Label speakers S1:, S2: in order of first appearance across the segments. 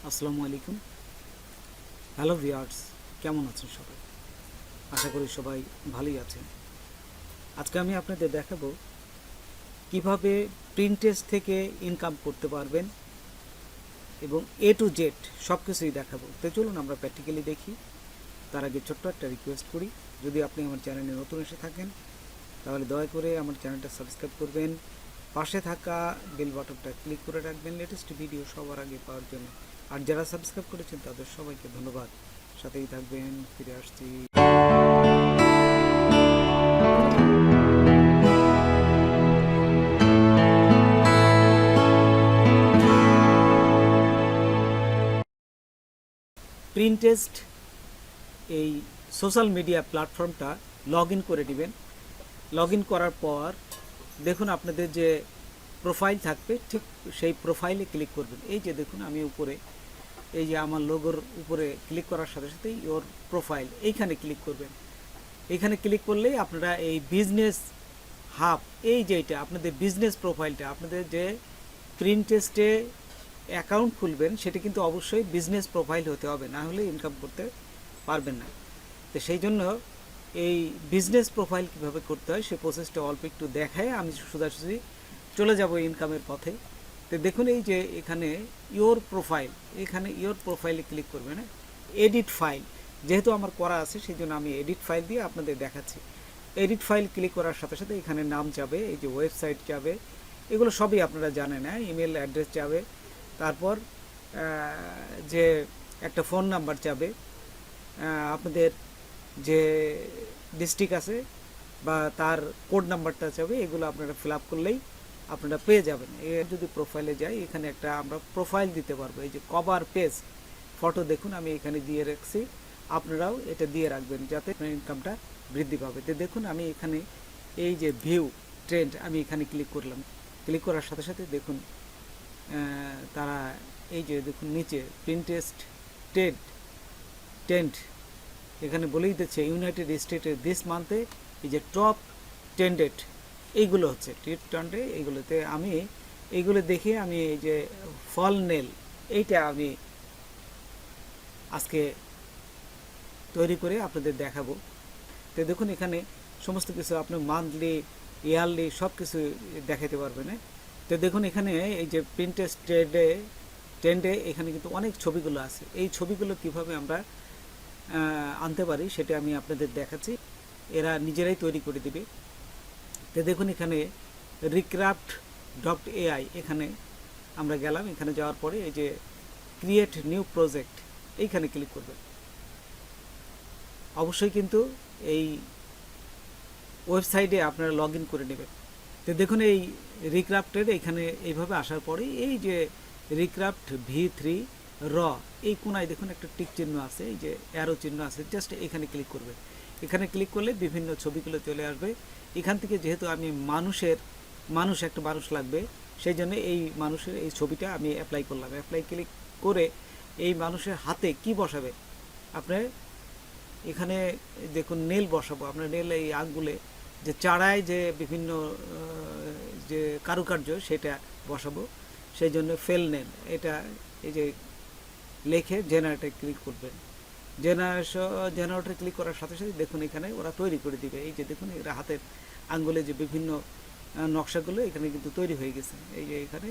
S1: আসসালামু আলাইকুম। Hello viewers, কেমন আছেন সবাই? আশা করি সবাই ভালোই আছেন। আজকে আমি আপনাদের দেখাবো কিভাবে প্রিন্টেস্ট থেকে ইনকাম করতে পারবেন এবং এ টু জেড সব কিছুই দেখাবো। তো চলুন আমরা প্র্যাকটিক্যালি দেখি। তার আগে ছোট্ট একটা রিকোয়েস্ট করি, যদি আপনি আমার চ্যানেলে নতুন এসে থাকেন তাহলে দয়া করে আমার চ্যানেলটা সাবস্ক্রাইব করবেন, পাশে থাকা বেল বাটনটা ক্লিক করে রাখবেন লেটেস্ট ভিডিও সবার আগে পাওয়ার জন্য। আর যারা সাবস্ক্রাইব করেছেন তাদের সবাইকে ধন্যবাদ। সাথেই থাকবেন, ফিরে আসছি। প্রিন্টেস্ট এই সোশ্যাল মিডিয়া প্ল্যাটফর্মটা লগ ইন করে নেবেন। লগ ইন করার পর দেখুন আপনাদের যে প্রোফাইল থাকবে, ঠিক সেই প্রোফাইলে ক্লিক করবেন। এই যে দেখুন আমি উপরে, এই যে আমার লোগোর উপরে ক্লিক করার সাথে সাথেই ইওর প্রোফাইল, এইখানে ক্লিক করবেন। এইখানে ক্লিক করলেই আপনারা এই বিজনেস হাব, এই যে এটা আপনাদের বিজনেস প্রোফাইলটা, আপনাদের যে প্রিন্টেস্টে অ্যাকাউন্ট খুলবেন সেটা কিন্তু অবশ্যই বিজনেস প্রোফাইল হতে হবে, না হলে ইনকাম করতে পারবেন না। তো সেই জন্য এই বিজনেস প্রোফাইল কীভাবে করতে হয় সে প্রসেসটা অল্প একটু দেখায় আমি সোজাসুজি চলে যাব ইনকামের পথে। তো দেখুন এই যে এখানে ইওর প্রোফাইল, এখানে ইওর প্রোফাইলে ক্লিক করবেন। এডিট ফাইল যেহেতু আমার করা আছে সেই জন্য আমি এডিট ফাইল দিয়ে আপনাদের দেখাচ্ছি। এডিট ফাইল ক্লিক করার সাথে সাথে এখানে নাম যাবে, এই যে ওয়েবসাইট যাবে, এগুলো সবই আপনারা জানেন। ইমেল অ্যাড্রেস যাবে, তারপর যে একটা ফোন নাম্বার যাবে, আপনাদের যে ডিস্ট্রিক্ট আছে বা তার কোড নাম্বারটা যাবে, এগুলো আপনারা ফিল আপ করলেই আপনারা পেয়ে যাবেন। যদি প্রোফাইলে যাই, এখানে একটা আমরা প্রোফাইল দিতে পারবো। এই যে কভার পেজ ফটো দেখুন আমি এখানে দিয়ে রাখছি, আপনারাও এটা দিয়ে রাখবেন যাতে ইনকামটা বৃদ্ধি পাবে। তো দেখুন আমি এখানে এই যে ভিউ ট্রেন্ড আমি এখানে ক্লিক করলাম। ক্লিক করার সাথে সাথে দেখুন তারা এই যে দেখুন নিচে প্রিন্টেস্ট টেন্ট এখানে বলেই দিচ্ছে ইউনাইটেড স্টেটের দিস মান্থে এই যে টপ টেন্ডেড এইগুলো হচ্ছে ট্রেন্ডে। এইগুলোতে আমি এইগুলো দেখে আমি এই যে ফল নেল এইটা আমি আজকে তৈরি করে আপনাদের দেখাবো। তো দেখুন এখানে সমস্ত কিছু আপনি মান্থলি ইয়ারলি সব কিছু দেখাতে পারবেন। তো দেখুন এখানে এই যে প্রিন্টেস্ট ট্রেন্ডে এখানে কিন্তু অনেক ছবিগুলো আছে। এই ছবিগুলো কিভাবে আমরা আনতে পারি সেটা আমি আপনাদের দেখাচ্ছি, এরা নিজেরাই তৈরি করে দিবে। তো দেখুন এখানে recraft.ai এখানে আমরা গেলাম। এখানে যাওয়ার পরে এই যে ক্রিয়েট নিউ প্রজেক্ট এইখানে ক্লিক করবেন। অবশ্যই কিন্তু এই ওয়েবসাইটে আপনারা লগ ইন করে নেবেন। তো দেখুন এই রিক্রাফটের এখানে এইভাবে আসার পরে এই যে রিক্রাফট V3 র এই কোনায় দেখুন একটা টিক চিহ্ন আছে, এই যে অ্যারো চিহ্ন আছে, জাস্ট এখানে ক্লিক করবেন। এখানে ক্লিক করলে বিভিন্ন ছবিগুলো চলে আসবে। এখান থেকে যেহেতু আমি একটা মানুষ লাগবে, সেই জন্য এই মানুষের এই ছবিটা আমি অ্যাপ্লাই করলাম। অ্যাপ্লাই ক্লিক করে এই মানুষের হাতে কি বসাবে, আপনার এখানে দেখুন নেল বসাবো। আপনার নেল এই আঙ্গুলে যে চারায় যে বিভিন্ন যে কারুকার্য সেটা বসাবো, সেই জন্য ফেল নেল এটা এই যে লেখে জেনারেটে ক্লিক করবেন। জেনারেটরে ক্লিক করার সাথে সাথে দেখুন এখানে ওরা তৈরি করে দিবে। এই যে দেখুন এরা হাতের আঙ্গুলে যে বিভিন্ন নকশাগুলো এখানে কিন্তু তৈরি হয়ে গেছে, এই যে এখানে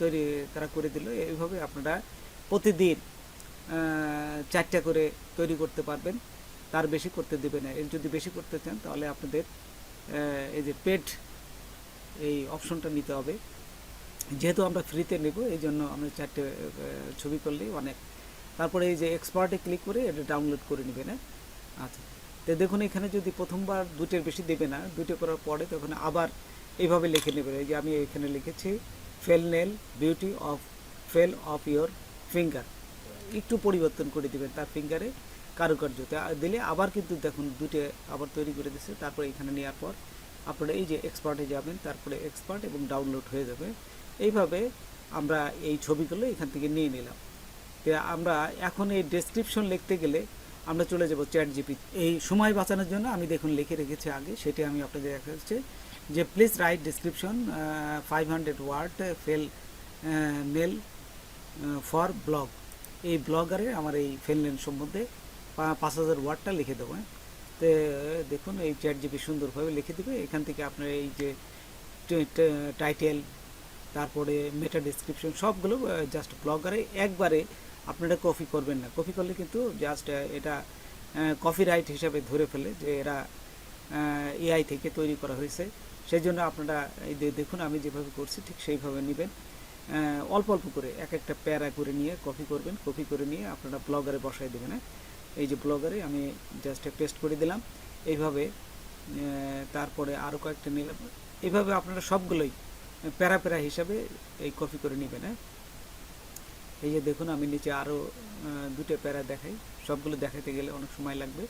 S1: তৈরি তারা করে দিল। এইভাবে আপনারা প্রতিদিন 4টা করে তৈরি করতে পারবেন, তার বেশি করতে দেবে না। এর যদি বেশি করতে চান তাহলে আপনাদের এই যে পেড এই অপশনটা নিতে হবে। যেহেতু আমরা ফ্রিতে নেব এই জন্য আমরা 4টে ছবি করলেই অনেক। তারপরে এই যে এক্সপার্টে ক্লিক করে এটা ডাউনলোড করে নেবেন। আচ্ছা, তো দেখুন এখানে যদি প্রথমবার 2টের বেশি দেবে না, 2টে করার পরে তখন আবার এইভাবে লিখে নেবেন। এই যে আমি এখানে লিখেছি fail nail beauty of fail of your finger, একটু পরিবর্তন করে দেবেন তার ফিঙ্গারে কারুকার্যতে দিলে আবার কিন্তু দেখুন 2টে আবার তৈরি করে দিচ্ছে। তারপরে এখানে নেওয়ার পর আপনারা এই যে এক্সপার্টে যাবেন, তারপরে এক্সপার্ট এবং ডাউনলোড হয়ে যাবে। এইভাবে আমরা এই ছবিগুলো এখান থেকে নিয়ে নিলাম। তো আমরা এখন এই ডেসক্রিপশন লিখতে গেলে আমরা চলে যাব চ্যাট জিপি। এই সময় বাঁচানোর জন্য আমি দেখুন লিখে রেখেছি আগে, সেটা আমি আপনাদের দেখাচ্ছি যে please write description 500 word fail nail for blog, এই ব্লগারে আমার এই ফিনল্যান্ড সম্বন্ধে 5000 ওয়ার্ডটা লিখে দেবো। তো দেখুন এই চ্যাট জিপি সুন্দরভাবে লিখে দেবে। এখান থেকে আপনার এই যে টাইটেল, তারপরে মেটা ডিসক্রিপশন সবগুলো জাস্ট ব্লগারে একবারে আপনারা কপি করবেন না। কপি করলে কিন্তু জাস্ট এটা কপিরাইট হিসাবে ধরে ফেলে যে এরা এআই থেকে তৈরি করা হয়েছে। সেই জন্য আপনারা এই দেখুন আমি যেভাবে করছি ঠিক সেইভাবে নেবেন, অল্প অল্প করে এক একটা প্যারা করে নিয়ে কপি করবেন, কপি করে নিয়ে আপনারা ব্লগারে বসাই দেবেন। এই যে ব্লগারে আমি জাস্ট পেস্ট করে দিলাম এইভাবে। তারপরে আরও কয়েকটা নিলাম, এইভাবে আপনারা সবগুলোই প্যারা প্যারা হিসাবে এই কপি করে নেবেন। এই যে দেখুন আমি নিচে আরও দুটো প্যারা দেখাই, সবগুলো দেখাতে গেলে অনেক সময় লাগবে,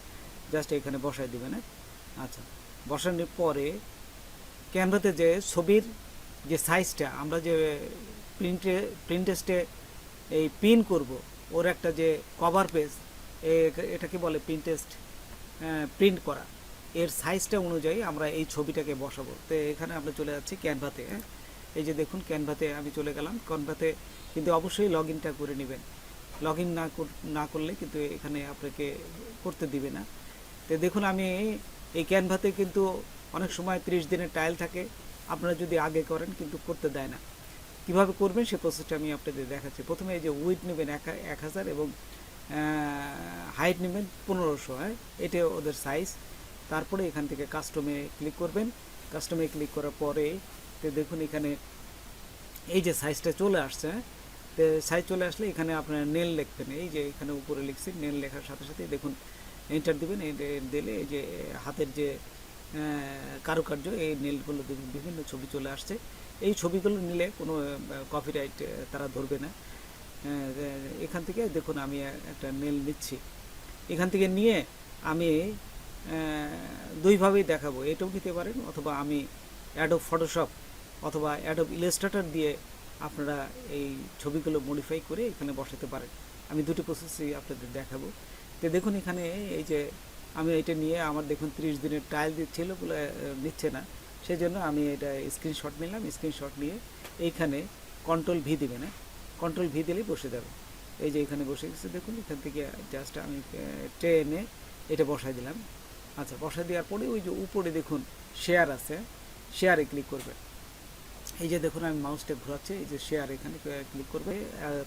S1: জাস্ট এখানে বসাই দেবেন। আচ্ছা, বসানোর পরে ক্যানভাতে যে ছবির যে সাইজটা আমরা যে প্রিন্টেস্টে এই পিন করব, ওর একটা যে কভার পেজ, এটাকে বলে প্রিন্টেস্ট প্রিন্ট করা, এর সাইজটা অনুযায়ী আমরা এই ছবিটাকে বসাবো। তো এখানে আমরা চলে যাচ্ছি ক্যানভাতে। এই যে দেখুন ক্যানভাতে আমি চলে গেলাম। ক্যানভাতে কিন্তু অবশ্যই লগ ইনটা করে নেবেন, লগ ইন না করলে কিন্তু এখানে আপনাকে করতে দিবে না। তো দেখুন আমি এই ক্যানভাতে কিন্তু অনেক সময় 30 দিনের ট্রায়াল থাকে, আপনারা যদি আগে করেন কিন্তু করতে দেয় না। কিভাবে করবেন সে প্রসেসটা আমি আপনাদের দেখাচ্ছি। প্রথমে এই যে উইথ নেবেন 1000 এবং হাইট নেবেন 1500, এটা ওদের সাইজ। তারপরে এখান থেকে কাস্টমে ক্লিক করবেন। কাস্টমে ক্লিক করার পরে তো দেখুন এখানে এই যে সাইজটা চলে আসছে। তো সাইজ চলে আসলে এখানে আপনার নেল লিখবেন, এই যে এখানে উপরে লিখছি, নেল লেখার সাথে সাথে দেখুন এন্টার দিবেন। দিলে এই যে হাতের যে কারুকার্য, এই নেলগুলো দেখুন বিভিন্ন ছবি চলে আসছে। এই ছবিগুলো নিলে কোনো কপিরাইট তারা ধরবে না। এখান থেকে দেখুন আমি একটা নেল নিচ্ছি, এখান থেকে নিয়ে আমি দুইভাবেই দেখাবো, এটাও নিতে পারেন অথবা আমি অ্যাডোব ফটোশপ অথবা অ্যাডোব ইলাস্ট্রেটর দিয়ে আপনারা এই ছবিগুলো মডিফাই করে এখানে বসাতে পারেন। আমি দুটি প্রসেসই আপনাদের দেখাবো। তো দেখুন এখানে এই যে আমি এটা নিয়ে আমার দেখুন 30 দিনের ট্রায়াল দিচ্ছিল বলে নিচ্ছে না, সেই জন্য আমি এটা স্ক্রিনশট নিলাম। স্ক্রিনশট নিয়ে এইখানে কন্ট্রোল ভি দিবে না, কন্ট্রোল ভি দিলেই বসে যাবে। এই যে এখানে বসে গেছে দেখুন, এখান থেকে জাস্ট আমি ট্রেনে এটা বসাই দিলাম। আচ্ছা, বসাই দেওয়ার পরে ওই যে উপরে দেখুন শেয়ার আছে, শেয়ারে ক্লিক করবে। এই যে দেখুন আমি মাউসটা ঘোরাচ্ছি, এই যে শেয়ার এখানে ক্লিক করবে।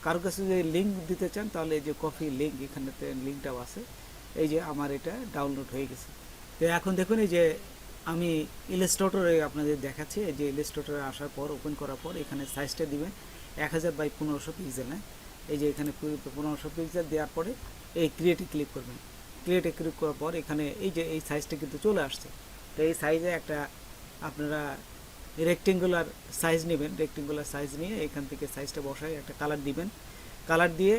S1: কারোর কাছে যদি লিঙ্ক দিতে চান তাহলে এই যে কপি লিঙ্ক, এখানেতে লিঙ্কটাও আছে। এই যে আমার এটা ডাউনলোড হয়ে গেছে। তো এখন দেখুন এই যে আমি ইলাস্ট্রেটরে আপনাদের দেখাচ্ছি। এই যে ইলাস্ট্রেটরে আসার পর ওপেন করার পর এখানে সাইজটা দিবেন 1000 বাই 1500 পিক্সেল। এই যে এখানে 1500 পিক্সেল দেওয়ার পরে এই ক্রিয়েটে ক্লিক করবেন। ক্রিয়েটে ক্লিক করার পর এখানে এই যে এই সাইজটা কিন্তু চলে আসছে। তো এই সাইজে একটা আপনারা রেক্টেঙ্গুলার সাইজ নেবেন, রেক্টেঙ্গুলার সাইজ নিয়ে এখান থেকে সাইজটা বসায় একটা কালার দিবেন। কালার দিয়ে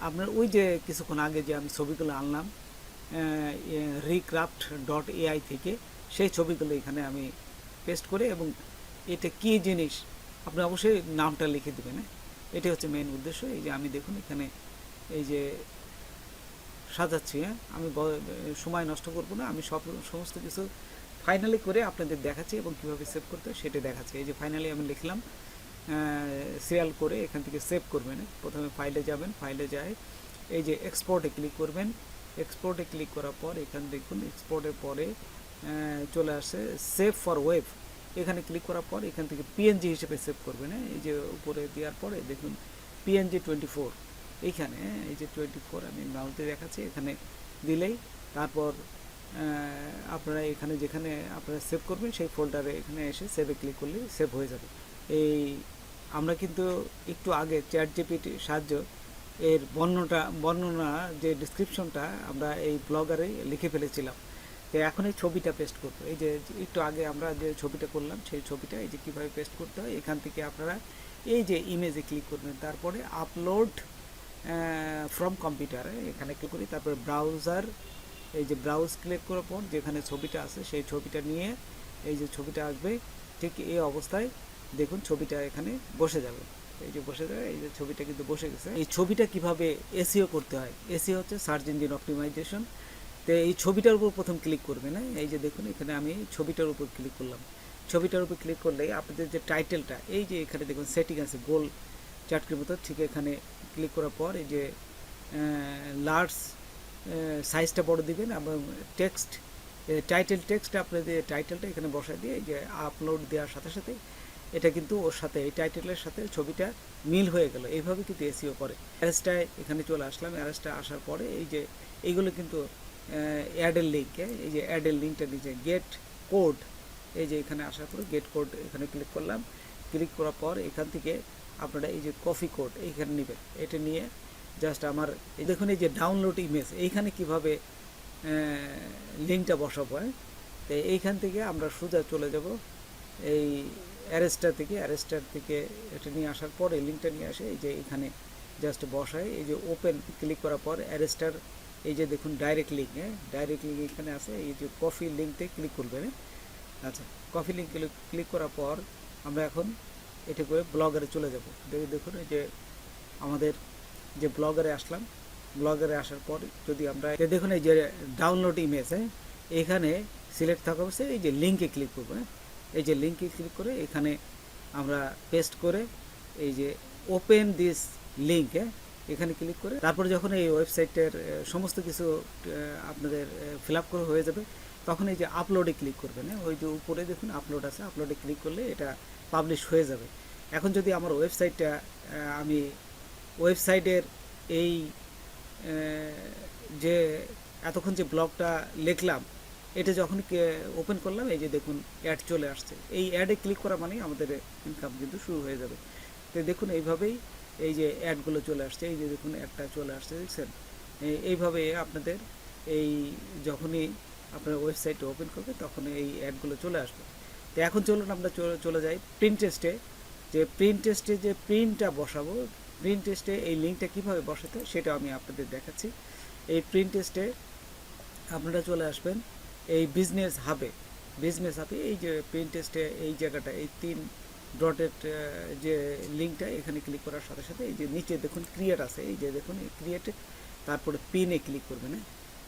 S1: আপনার ওই যে কিছুক্ষণ আগে যে আমি ছবিগুলো আনলাম recraft.ai থেকে, সেই ছবিগুলো এখানে আমি পেস্ট করে, এবং এটা কী জিনিস আপনি অবশ্যই নামটা লিখে দেবেন। এটাই হচ্ছে মেইন উদ্দেশ্য। এই যে আমি দেখুন এখানে এই যে সাজাচ্ছি, আমি সময় নষ্ট করব না, আমি সমস্ত কিছু ফাইনালি করে আপনাদের দেখাচ্ছি এবং কীভাবে সেভ করতে হয় সেটা দেখাচ্ছি। এই যে ফাইনালি আমি লিখলাম, সিরিয়াল করে এখান থেকে সেভ করবেন। প্রথমে ফাইলে যাবেন, ফাইলে যায় এই যে এক্সপোর্টে ক্লিক করবেন। এক্সপোর্টে ক্লিক করার পর এখানে দেখুন এক্সপোর্টের পরে চলে আসে সেভ ফর ওয়েব, এখানে ক্লিক করার পর এখান থেকে পিএনজি হিসেবে সেভ করবেন। এই যে উপরে দেওয়ার পরে দেখুন পিএনজি 24, এইখানে এই যে 24 আমি মাউসে দেখাচ্ছি, এখানে দিলেই তারপর আপনারা এখানে যেখানে আপনারা সেভ করবেন সেই ফোল্ডারে এখানে এসে সেভে ক্লিক করলে সেভ হয়ে যাবে। এই আমরা কিন্তু একটু আগে চ্যাট জিপিটির সাহায্য এর বর্ণনা যে ডিসক্রিপশনটা আমরা এই ব্লগারে লিখে ফেলেছিলাম। তো এখন এই ছবিটা পেস্ট করবো। এই যে একটু আগে আমরা যে ছবিটা করলাম সেই ছবিটা এই যে কীভাবে পেস্ট করতে হয়, এখান থেকে আপনারা এই যে ইমেজে ক্লিক করবেন, তারপরে আপলোড ফ্রম কম্পিউটারে এখানে ক্লিক করি, তারপরে ব্রাউজার, এই যে ব্রাউজ ক্লিক করার পর যেখানে ছবিটা আছে সেই ছবিটা নিয়ে এই যে ছবিটা আসবে, ঠিক এই অবস্থায় দেখুন ছবিটা এখানে বসে যাবে। এই যে বসে যাবে, এই যে ছবিটা কিন্তু বসে গেছে। এই ছবিটা কিভাবে এসইও করতে হয়, এসইও হচ্ছে সার্চ ইঞ্জিন অপটিমাইজেশন। তো এই ছবিটার উপর প্রথম ক্লিক করবেন। এই যে দেখুন এখানে আমি ছবিটার উপর ক্লিক করলাম। ছবিটার উপর ক্লিক করলে আপনাদের যে টাইটেলটা, এই যে এখানে দেখুন সেটিং আছে গোল চাটকির মতো, ঠিক এখানে ক্লিক করার পর এই যে লার্জ সাইজটা বড় দিবেন এবং টেক্সট টাইটেল টেক্সট আপনাদের টাইটেলটা এখানে বসায় দিয়ে এই যে আপলোড দেওয়ার সাথে সাথে এটা কিন্তু ওর সাথে এই টাইটেলের সাথে ছবিটা মিল হয়ে গেল। এইভাবে কিন্তু এসইও করে। অ্যারেসটায় এখানে চলে আসলাম। অ্যারেসটা আসার পরে এই যে এইগুলো কিন্তু অ্যাডের লিঙ্ক, এই যে অ্যাডের লিঙ্কটা নিচে গেট কোড, এই যে এখানে আসার পরে গেট কোড এখানে ক্লিক করলাম। ক্লিক করার পর এখান থেকে আপনারা এই যে কপি কোড এইখানে নেবেন। এটা নিয়ে জাস্ট আমার এই দেখুন এই যে ডাউনলোড ইমেজ এইখানে কিভাবে লিঙ্কটা বসাবো। তো এইখান থেকে আমরা সোজা চলে যাব এই অ্যারেস্টার থেকে এটা নিয়ে আসার পর এই লিঙ্কটা নিয়ে আসে এই যে এখানে জাস্ট বসায় এই যে ওপেন ক্লিক করার পর অ্যারেস্টার এই যে দেখুন ডাইরেক্ট লিঙ্ক, ডাইরেক্ট লিঙ্ক এখানে আছে। এই যে কপি লিঙ্কতে ক্লিক করবেন। আচ্ছা, কপি লিঙ্ক ক্লিক করার পর আমরা এখন এটা করে ব্লগারে চলে যাব। দেখুন এই যে আমাদের যে ব্লগারে আসলাম, ব্লগারে আসার পর যদি আমরা দেখুন এই যে ডাউনলোড ইমেজ, এখানে সিলেক্ট থাকা অবস্থায় এই যে লিঙ্কে ক্লিক করবো। এই যে লিঙ্কে ক্লিক করে এখানে আমরা পেস্ট করে এই যে ওপেন দিস লিঙ্ক, এখানে ক্লিক করে তারপর যখন এই ওয়েবসাইটের সমস্ত কিছু আপনাদের ফিল আপ করে হয়ে যাবে তখন এই যে আপলোডে ক্লিক করবেন। ওই যে উপরে দেখুন আপলোড আছে, আপলোডে ক্লিক করলে এটা পাবলিশ হয়ে যাবে। এখন যদি আমার ওয়েবসাইটটা আমি ওয়েবসাইটের এই যে এতক্ষণ যে ব্লগটা লিখলাম এটা যখন ওপেন করলাম এই যে দেখুন অ্যাড চলে আসছে। এই অ্যাডে ক্লিক করা মানেই আমাদের ইনকাম কিন্তু শুরু হয়ে যাবে। তো দেখুন এইভাবেই এই যে অ্যাডগুলো চলে আসছে, এই যে দেখুন একটা চলে আসছে, দেখছেন? এইভাবে আপনাদের এই যখনই আপনার ওয়েবসাইটটা ওপেন করবে তখন এই অ্যাডগুলো চলে আসবে। তো এখন চলুন আমরা চলে যাই প্রিন্ট টেস্টে। যে প্রিন্ট টেস্টে যে প্রিন্টটা বসাবো, প্রিন্ট টেস্টে এই লিঙ্কটা কীভাবে বসাতে সেটা আমি আপনাদের দেখাচ্ছি। এই প্রিন্ট টেস্টে আপনারা চলে আসবেন এই বিজনেস হাবে এই যে প্রিন্ট টেস্টে এই জায়গাটা এই 3 ডটের যে লিঙ্কটা এখানে ক্লিক করার সাথে সাথে এই যে নিচে দেখুন ক্রিয়েট আছে, এই যে দেখুন এই ক্রিয়েট, তারপরে পিনে ক্লিক করবেন।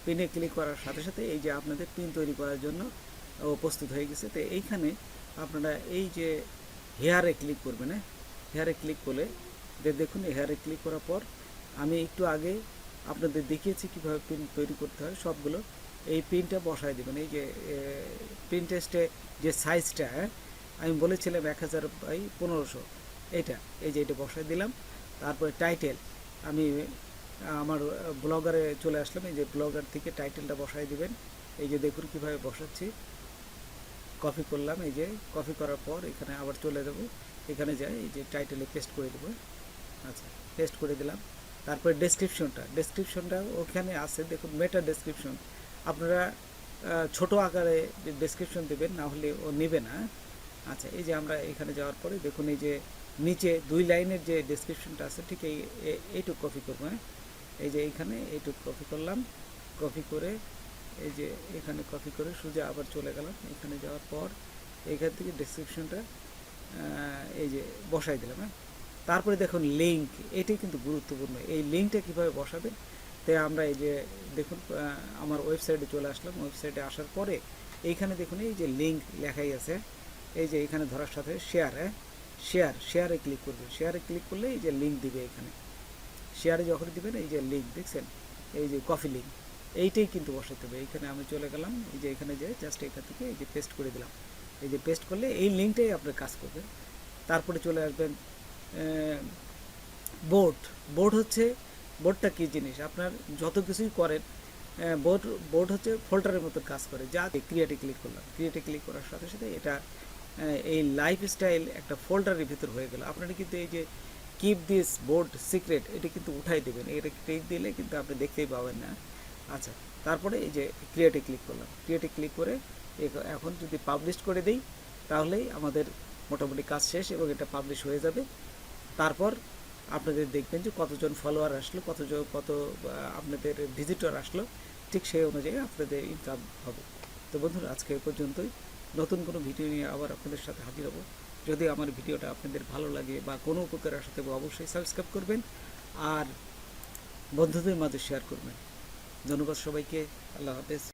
S1: পিনে ক্লিক করার সাথে সাথে এই যে আপনাদের পিন তৈরি করার জন্য প্রস্তুত হয়ে গেছে। তো এইখানে আপনারা এই যে হেয়ারে ক্লিক করবেন। হেয়ারে ক্লিক করলে দেখুন হেয়ারে ক্লিক করার পর আমি একটু আগে আপনাদের দেখিয়েছি কীভাবে পিন তৈরি করতে হয় সবগুলো। এই পিনটা বসায় দেবেন। এই যে প্রিন্ট টেস্টে যে সাইজটা আমি বলেছিলাম 1000x1500, এইটা এই যে এটা বসায় দিলাম। তারপরে টাইটেল আমি আমার ব্লগারে চলে আসলাম, এই যে ব্লগার থেকে টাইটেলটা বসায় দিবেন। এই যে দেখুন কীভাবে বসাচ্ছি, কপি করলাম। এই যে কপি করার পর এখানে আবার চলে যাব, এখানে যাই এই যে টাইটেলে পেস্ট করে দেবো। আচ্ছা, পেস্ট করে দিলাম। তারপরে ডেসক্রিপশনটা ওখানে আছে দেখুন, মেটা ডেসক্রিপশন। আপনারা ছোট আকারে ডেসক্রিপশন দেবেন, না হলে ও নেবে না। আচ্ছা, এই যে আমরা এখানে যাওয়ার পরে দেখুন এই যে নিচে 2 লাইনের যে ডেসক্রিপশনটা আছে ঠিক এইটুকু কপি করবো। এই যে এইখানে এইটুকু কপি করলাম, কপি করে এই যে এখানে কপি করে সোজা আবার চলে গেলাম। এখানে যাওয়ার পর এইখান থেকে ডেসক্রিপশনটা এই যে বসাই দিলাম। তারপরে দেখুন লিঙ্ক, এটাই কিন্তু গুরুত্বপূর্ণ। এই লিঙ্কটা কীভাবে বসাবেন, তাই আমরা এই যে দেখুন আমার ওয়েবসাইটে চলে আসলাম। ওয়েবসাইটে আসার পরে এইখানে দেখুন এই যে লিঙ্ক লেখাই আছে, এই যে এখানে ধরার সাথে শেয়ারে ক্লিক করবেন। শেয়ারে ক্লিক করলে এই যে লিঙ্ক দিবে। এখানে শেয়ারে যখন দিবেন এই যে লিঙ্ক দেখছেন, এই যে কপি লিঙ্ক, এইটাই কিন্তু বসাতে হবে। এইখানে আমি চলে গেলাম, এই যে এখানে যাই জাস্ট এখান থেকে এই যে পেস্ট করে দিলাম। এই যে পেস্ট করলে এই লিঙ্কটাই আপনার কাজ করবে। তারপরে চলে আসবেন বোর্ডটা কী জিনিস, আপনার যত কিছুই করেন বোর্ড হচ্ছে ফোল্ডারের মতো কাজ করে। যা ক্রিয়েটে ক্লিক করলাম, ক্রিয়েটে ক্লিক করার সাথে সাথে এটা এই লাইফস্টাইল একটা ফোল্ডারের ভিতর হয়ে গেল। আপনারা কিন্তু এই যে কিপ দিস বোর্ড সিক্রেট এটা কিন্তু উঠাই দেবেন, এটা ক্লিক দিলে কিন্তু আপনি দেখতেই পাবেন না। আচ্ছা, তারপরে এই যে ক্রিয়েটে ক্লিক করলাম, ক্রিয়েটে ক্লিক করে এখন যদি পাবলিশ করে দিই তাহলেই আমাদের মোটামুটি কাজ শেষ এবং এটা পাবলিশ হয়ে যাবে। তারপর আপনাদের দেখবেন যে কতজন ফলোয়ার আসলো, কত আপনাদের ভিজিটর আসলো, ঠিক সেই অনুযায়ী আপনাদের ইনকাম হবে। তো বন্ধুরা, আজকে এ পর্যন্তই। নতুন কোনো ভিডিও নিয়ে আবার আপনাদের সাথে হাজির হব। যদি আমার ভিডিওটা আপনাদের ভালো লাগে বা কোনো উপকার আসে তবে অবশ্যই সাবস্ক্রাইব করবেন আর বন্ধুদের মাঝে শেয়ার করবেন। ধন্যবাদ সবাইকে। আল্লাহ হাফেজ।